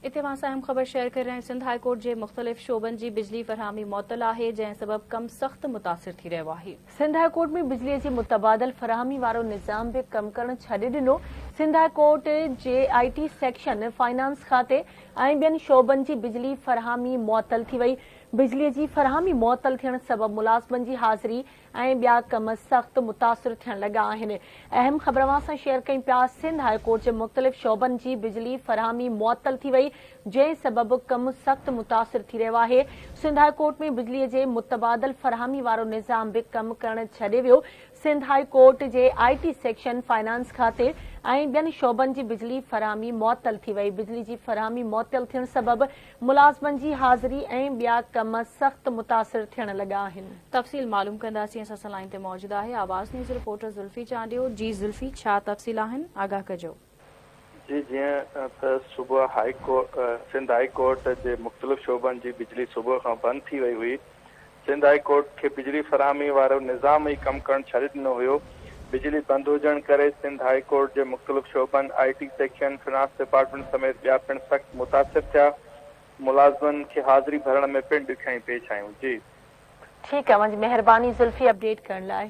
इतने मां अहम खबर शेयर कर रहे हैं। सिंध हाई कोर्ट के मुख्तलिफ शोबन की बिजली फरहमी मुअत्तल है, जैं सबब कम सख्त मुतासिर थी रहो है। सिंध हाई कोर्ट में बिजली की मुतबादल फरहमी वारो निज़ाम भी कम करण छॾे ॾिनो। सिंध हाई कोर्ट जे IT सेक्शन फाइनेंस खाते ऐं ॿियनि शोबन की बिजली फरहमी मुअत्तल थी वई। बिजली की फरहमी मुअत्तल थियण सबब मुलाज़िमन की हाज़िरी ऐं ॿिया कम सख्त मुतासिर थियण लगा आहिनि। अहम ख़बर सां शेयर कई पिया। सिंध हाई कोर्ट के मुख्तलिफ शोबन की बिजली फरहमी मुअत्तल थी वई, जैं सबब कम सख्त मुतासिर थी रहो है। सिंध हाई कोर्ट में बिजली के मुतबादल फरहमी वारो निज़ाम भी कम करण छॾे वियो। सिंध हाई कोर्ट के IT सेक्शन फाइनेंस खाते ऐं ॿियनि शोबन की बिजली फरहमी मुअत्तल थी वई। बिजली की फरहमी मुअत्तल थियण सबब मुलाज़िमन की हाज़िरी ऐं ॿिया कम सख्त मुतासिर थियण लगा आहिनि। तफ़सील मालूम कंदासीं। असां सां लाइन ते मौजूद आहे आवाज़ न्यूज़ रिपोर्टर ज़ुल्फी चांडियो। जी ज़ुल्फी, छा तफ़सील आहिनि, आगाह कजो। जी, जीअं त सुबुह सिंध हाई कोर्ट जे मुख़्तलिफ़ शोबन जी बिजली सुबुह खां बंदि थी वई हुई। सिंध हाई कोर्ट खे बिजली फरहमी वारो निज़ाम ई कमु करणु छॾे ॾिनो हुयो। बिजली बंदि हुजण करे सिंध हाई कोर्ट जे मुख़्तलिफ़ शोबन IT सेक्शन फिनांस डिपार्टमेंट समेत ॿिया पिणु सख़्त मुतासिर थिया। मुलाज़िमनि खे हाज़िरी भरण में पिणु ॾुखियाई पेश आयूं। जी ठीक है, मुझी मेहरबानी ज़ुल्फी अपडेट करण लाइ।